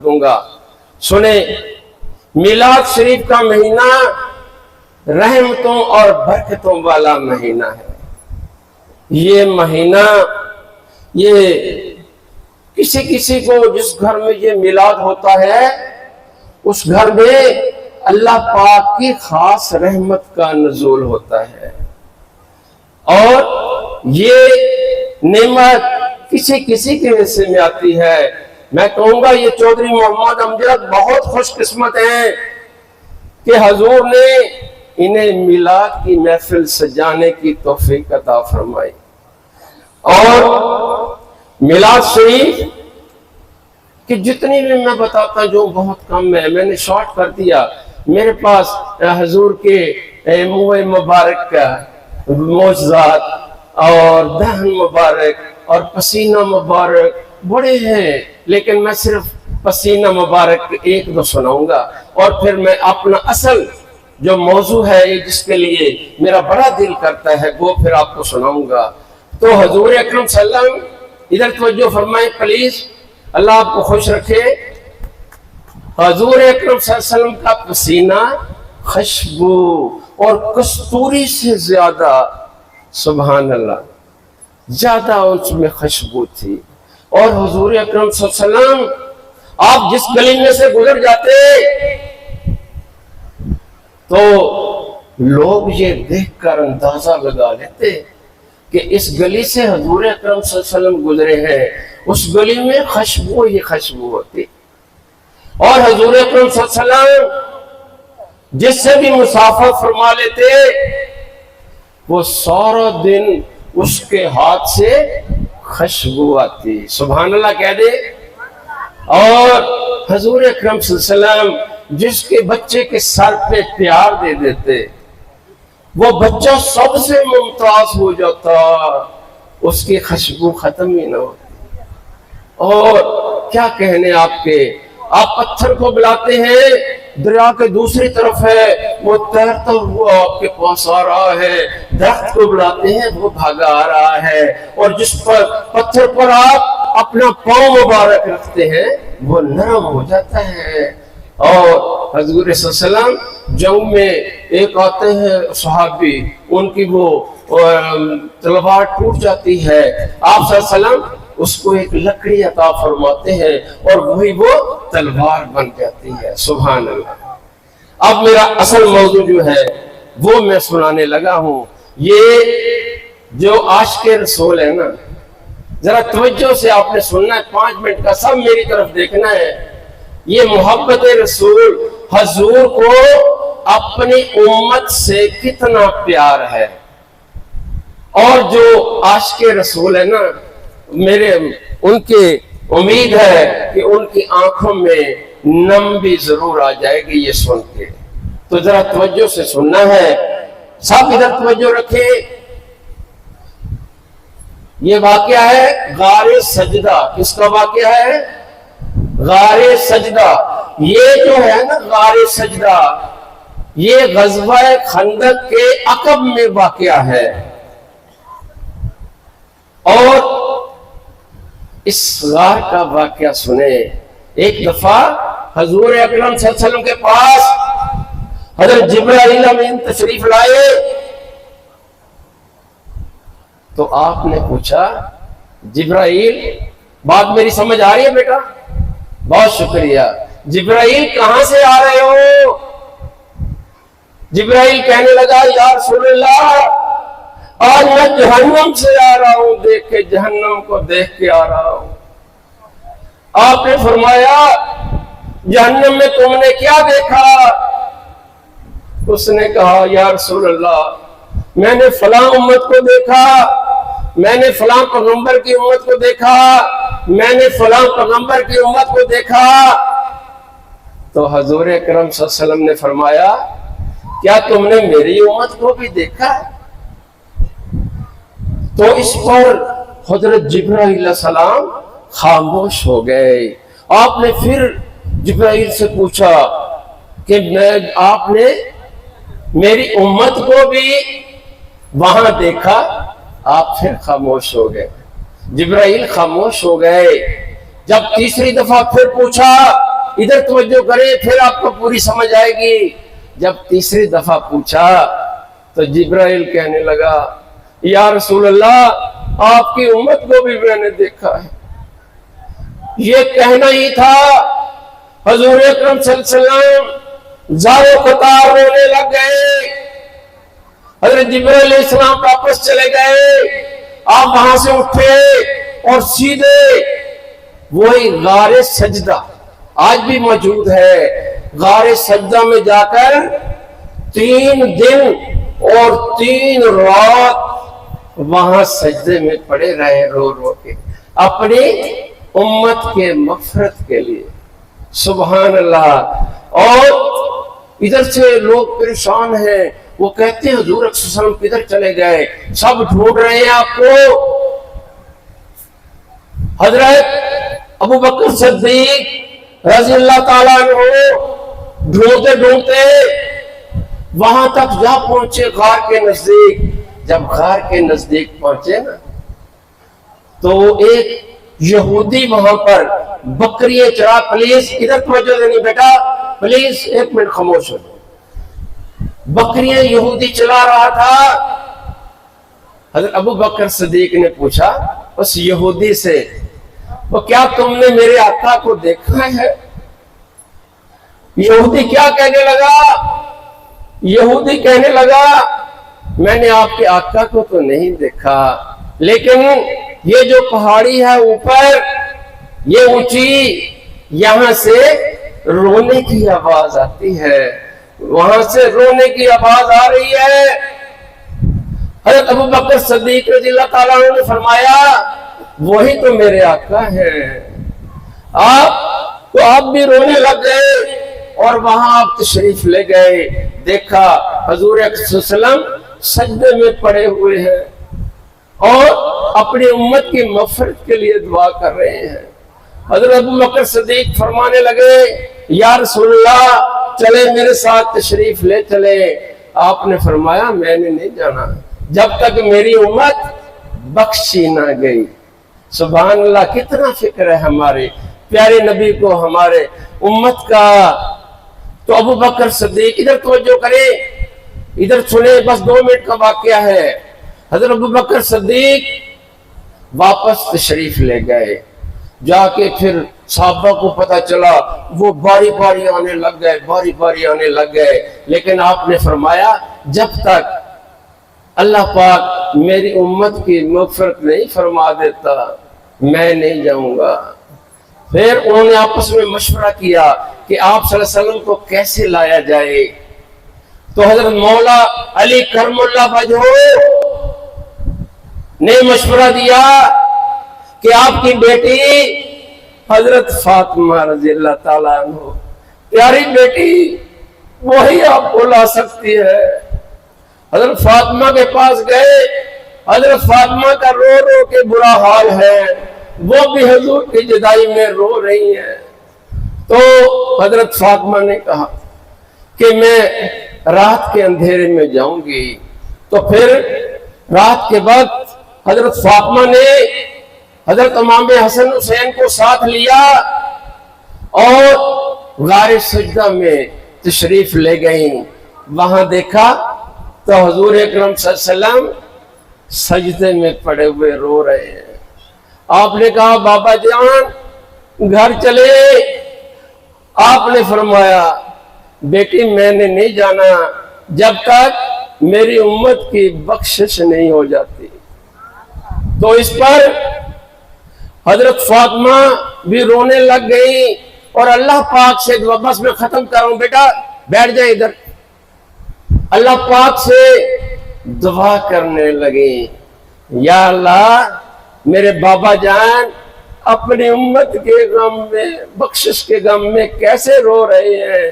دوں گا. سنیں، میلاد شریف کا مہینہ رحمتوں اور برکتوں والا مہینہ ہے. یہ مہینہ یہ کسی کسی کو جس گھر میں یہ میلاد ہوتا ہے اس گھر میں اللہ پاک کی خاص رحمت کا نزول ہوتا ہے. اور یہ نعمت کسی کسی کے حصے میں آتی ہے. میں کہوں گا یہ چودھری محمد امجد بہت خوش قسمت ہیں کہ حضور نے انہیں میلاد کی محفل سجانے کی توفیق عطا فرمائی. اور میلاد شریف کہ جتنی بھی میں بتاتا جو بہت کم ہے، میں نے شارٹ کر دیا. میرے پاس حضور کے منہ مبارک کا معجزات اور دہن مبارک اور پسینہ مبارک بڑے ہیں، لیکن میں صرف پسینہ مبارک ایک دو سناؤں گا اور پھر میں اپنا اصل جو موضوع ہے جس کے لیے میرا بڑا دل کرتا ہے وہ پھر آپ کو سناؤں گا. تو حضور اکرم صلی اللہ علیہ وسلم ادھر توجہ فرمائیں پلیز، اللہ آپ کو خوش رکھے. حضور اکرم صلی اللہ علیہ وسلم کا پسینہ خوشبو اور کستوری سے زیادہ، سبحان اللہ، زیادہ اس میں خوشبو تھی. اور حضور اکرم صلی اللہ علیہ وسلم آپ جس گلی میں سے گزر جاتے تو لوگ یہ دیکھ کر اندازہ لگا لیتے کہ اس گلی سے حضور اکرم صلی اللہ علیہ وسلم گزرے ہیں. اس گلی میں خوشبو ہی خوشبو ہوتی. اور حضور اکرم صلی اللہ علیہ وسلم جس سے بھی مسافہ فرما لیتے وہ سارا دن اس کے ہاتھ سے خوشبو آتی. سبحان اللہ کہہ دے. اور حضور اکرم صلی اللہ علیہ وسلم جس کے بچے کے سر پہ پیار دے دیتے وہ بچہ سب سے ممتاز ہو جاتا، اس کی خوشبو ختم ہی نہ ہوتی. اور کیا کہنے آپ کے، آپ پتھر کو بلاتے ہیں دریا کے دوسری طرف ہے وہ تیرتا ہوا آپ کے پاس آ رہا ہے، درخت کو بلاتے ہیں وہ بھاگا آ رہا ہے، اور جس پر پتھر پر آپ اپنا پاؤں مبارک رکھتے ہیں وہ نرم ہو جاتا ہے. اور حضور صلی اللہ علیہ وسلم جنگ میں ایک آتے ہیں صحابی، ان کی وہ تلوار ٹوٹ جاتی ہے، آپ صلی اللہ علیہ وسلم اس کو ایک لکڑی عطا فرماتے ہیں اور وہی وہ تلوار بن جاتی ہے. سبحان اللہ. اب میرا اصل موضوع جو ہے وہ میں سنانے لگا ہوں. یہ جو عاشق رسول ہے نا، ذرا توجہ سے آپ نے سننا ہے، 5 منٹ کا سب میری طرف دیکھنا ہے. یہ محبت رسول حضور کو اپنی امت سے کتنا پیار ہے. اور جو عاشق رسول ہے نا، میرے ان کی امید ہے کہ ان کی آنکھوں میں نم بھی ضرور آ جائے گی یہ سن کے. تو ذرا توجہ سے سننا ہے، سب ادھر توجہ رکھیں. یہ واقعہ ہے غار سجدہ. کس کا واقعہ ہے؟ غار سجدہ. یہ جو ہے نا غار سجدہ، یہ غزوہ خندق کے عقب میں واقعہ ہے. اور اس غار کا واقعہ سنیں. ایک دفعہ حضور اکرم صلی اللہ علیہ وسلم کے پاس حضرت جبرائیل امین تشریف لائے تو آپ نے پوچھا، جبرائیل، بات میری سمجھ آ رہی ہے بیٹا؟ بہت شکریہ. جبرائیل کہاں سے آ رہے ہو؟ جبرائیل کہنے لگا، یا رسول اللہ آج میں جہنم سے آ رہا ہوں، دیکھ کے جہنم کو دیکھ کے آ رہا ہوں. آپ نے فرمایا، جہنم میں تم نے کیا دیکھا؟ اس نے کہا، یا رسول اللہ میں نے فلاں امت کو دیکھا، میں نے فلاں پیغمبر کی امت کو دیکھا، میں نے فلاں پیغمبر کی امت کو دیکھا. تو حضور اکرم صلی اللہ علیہ وسلم نے فرمایا، کیا تم نے میری امت کو بھی دیکھا؟ تو اس پر حضرت جبرائیل علیہ السلام خاموش ہو گئے. آپ نے پھر جبرائیل سے پوچھا کہ آپ نے میری امت کو بھی وہاں دیکھا؟ آپ پھر خاموش ہو گئے. جبرائیل خاموش ہو گئے. جب تیسری دفعہ پھر پوچھا ادھر توجہ کریں پھر آپ کو پوری سمجھ آئے گی۔ جب تیسری دفعہ پوچھا تو جبرائیل کہنے لگا یا رسول اللہ آپ کی امت کو بھی میں نے دیکھا ہے۔ یہ کہنا ہی تھا حضور اکرم صلی اللہ علیہ وسلم زارو قطار رونے لگ گئے۔ حضرت جبرائیل علیہ السلام واپس چلے گئے، آپ وہاں سے اٹھے اور سیدھے وہی غار سجدہ آج بھی موجود ہے، غار سجدہ میں جا کر 3 دن اور 3 رات وہاں سجدے میں پڑے رہے رو رو کے اپنی امت کے مغفرت کے لیے۔ سبحان اللہ۔ اور ادھر سے لوگ پریشان ہیں، وہ کہتے ہیں حضور صلی اللہ علیہ وسلم کدھر چلے گئے، سب ڈھونڈ رہے ہیں آپ کو۔ حضرت ابو بکر صدیق رضی اللہ تعالیٰ عنہ ڈھونڈتے ڈھونڈتے وہاں تک جا پہنچے غار کے نزدیک۔ جب غار کے نزدیک پہنچے نا تو ایک یہودی وہاں پر بکریاں چرا، پلیز ادھر توجہ دینی بیٹا، پلیز ایک منٹ خاموش ہو جاؤ۔ بکریاں یہودی چلا رہا تھا۔ حضرت ابو بکر صدیق نے پوچھا اس یہودی سے وہ کیا تم نے میرے آقا کو دیکھا ہے؟ یہودی کیا کہنے لگا؟ یہودی کہنے لگا میں نے آپ کے آقا کو تو نہیں دیکھا، لیکن یہ جو پہاڑی ہے اوپر یہ اونچی، یہاں سے رونے کی آواز آتی ہے، وہاں سے رونے کی آواز آ رہی ہے۔ حضرت ابو بکر صدیق رضی اللہ تعالیٰ عنہ نے فرمایا وہی تو میرے آقا ہیں۔ آپ بھی رونے لگ گئے اور وہاں آپ تشریف لے گئے، دیکھا حضور صلی اللہ علیہ وسلم سجدے میں پڑے ہوئے ہیں اور اپنی امت کی مغفرت کے لیے دعا کر رہے ہیں۔ حضرت ابو بکر صدیق فرمانے لگے یا رسول اللہ چلے میرے ساتھ تشریف لے چلے۔ آپ نے فرمایا میں نے نہیں جانا جب تک میری امت بخشی نہ گئی۔ سبحان اللہ، کتنا فکر ہے ہمارے پیارے نبی کو، ہمارے امت کا۔ تو ابو بکر صدیق ادھر توجہ کرے، ادھر سنے، بس 2 منٹ کا واقعہ ہے۔ حضرت ابو بکر صدیق واپس تشریف لے گئے، جا کے پھر صحابہ کو پتا چلا، وہ باری باری آنے لگ گئے، باری باری آنے لگ گئے، لیکن آپ نے فرمایا جب تک اللہ پاک میری امت کی مغفرت نہیں فرما دیتا میں نہیں جاؤں گا۔ پھر انہوں نے آپس میں مشورہ کیا کہ آپ صلی اللہ علیہ وسلم کو کیسے لایا جائے۔ تو حضرت مولا علی کرم اللہ وجہہ نے مشورہ دیا کہ آپ کی بیٹی حضرت فاطمہ رضی اللہ تعالیٰ عنہ، پیاری بیٹی، وہی آپ کو لا سکتی ہے۔ حضرت فاطمہ کے پاس گئے، حضرت فاطمہ کا رو رو کے برا حال ہے، وہ بھی حضور کی جدائی میں رو رہی ہیں۔ تو حضرت فاطمہ نے کہا کہ میں رات کے اندھیرے میں جاؤں گی۔ تو پھر رات کے وقت حضرت فاطمہ نے حضرت امام حسن حسین کو ساتھ لیا اور غار سجدہ میں تشریف لے گئیں۔ وہاں دیکھا تو حضور اکرم صلی اللہ علیہ وسلم سجدے میں پڑے ہوئے رو رہے ہیں۔ آپ نے کہا بابا جان گھر چلے؟ آپ نے فرمایا بیٹی میں نے نہیں جانا جب تک میری امت کی بخشش نہیں ہو جاتی۔ تو اس پر حضرت فاطمہ بھی رونے لگ گئی اور اللہ پاک سے دعا، بس میں ختم کر رہا ہوں بیٹا بیٹھ جائے ادھر، اللہ پاک سے دعا کرنے لگی یا اللہ میرے بابا جان اپنی امت کے غم میں، بخشش کے غم میں کیسے رو رہے ہیں،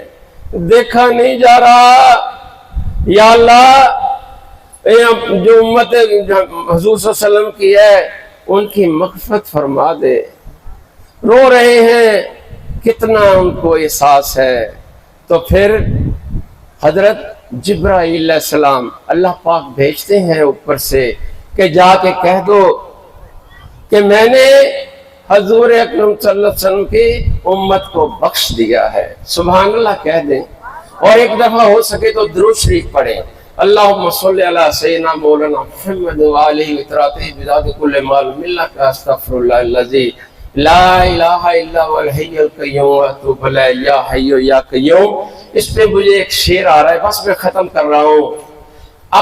دیکھا نہیں جا رہا، یا اللہ جو امت حضور صلی اللہ علیہ وسلم کی ہے ان کی مغفرت فرما دے۔ رو رہے ہیں، کتنا ان کو احساس ہے۔ تو پھر حضرت جبرائیل علیہ السلام اللہ پاک بھیجتے ہیں اوپر سے کہ جا کے کہہ دو کہ میں نے حضور اکرم صلی اللہ علیہ وسلم کی امت کو بخش دیا ہے۔ سبحان اللہ کہہ دیں، اور ایک دفعہ ہو سکے تو درود شریف پڑھیں، اللہم صلی علی سیدنا مولانا محمد وآلہ وطراتے بذات کل معلوم اللہ کا استغفر اللہ الذی لا الہ الا هو الحی القیوم واتوب الیہ یا حی یا قیوم۔ اس پہ مجھے ایک شعر آ رہا ہے، بس میں ختم کر رہا ہوں۔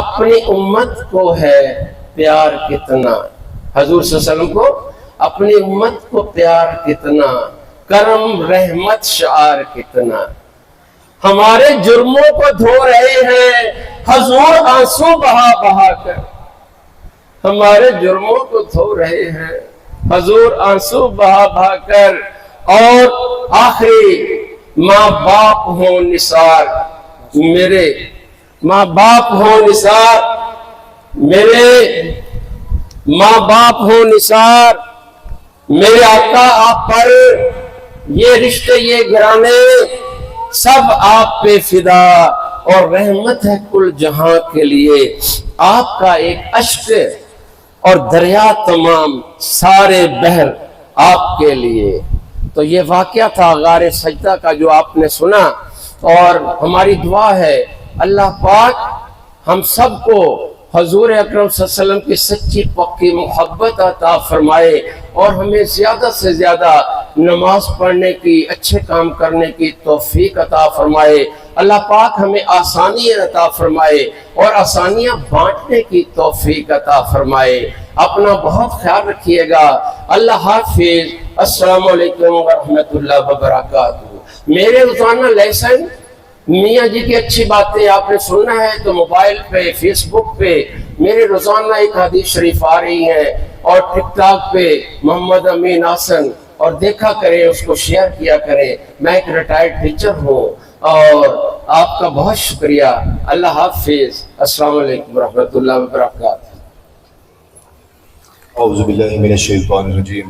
اپنی امت کو ہے پیار کتنا، حضور صلی اللہ علیہ وسلم کو اپنی امت کو پیار کتنا، کرم رحمت شعار کتنا، ہمارے جرموں کو دھو رہے ہیں حضور آنسو بہا بہا کر، ہمارے جرموں کو دھو رہے ہیں حضور آنسو بہا بہا کر، اور آخری ماں باپ ہوں نثار میرے، ماں باپ ہوں نثار میرے، ماں باپ ہوں نثار میرے آقا آپ پر، یہ رشتے یہ گھرانے سب آپ پہ فدا، اور رحمت ہے کل جہاں کے لیے آپ کا ایک اشک، اور دریا تمام سارے بحر آپ کے لیے۔ تو یہ واقعہ تھا غار سجدہ کا جو آپ نے سنا، اور ہماری دعا ہے اللہ پاک ہم سب کو حضور اکرم صلی اللہ علیہ وسلم کی سچی پکی محبت عطا فرمائے، اور ہمیں زیادہ سے زیادہ نماز پڑھنے کی، اچھے کام کرنے کی توفیق عطا فرمائے۔ اللہ پاک ہمیں آسانیاں عطا فرمائے، اور آسانیاں بانٹنے کی توفیق عطا فرمائے۔ اپنا بہت خیال رکھیے گا۔ اللہ حافظ۔ السلام علیکم ورحمۃ اللہ وبرکاتہ۔ میرے روزانہ لیسن میاں جی کی اچھی باتیں آپ نے سننا ہے تو موبائل پہ، فیس بک پہ میرے روزانہ ایک حدیث شریف آ رہی ہے، اور ٹک ٹاک پہ محمد امین آسن، اور دیکھا کریں، اس کو شیئر کیا کریں۔ میں ایک ریٹائرڈ ٹیچر ہوں، اور آپ کا بہت شکریہ۔ اللہ حافظ۔ السلام علیکم ورحمۃ اللہ وبرکاتہ۔ اعوذ باللہ من الشیطان الرجیم۔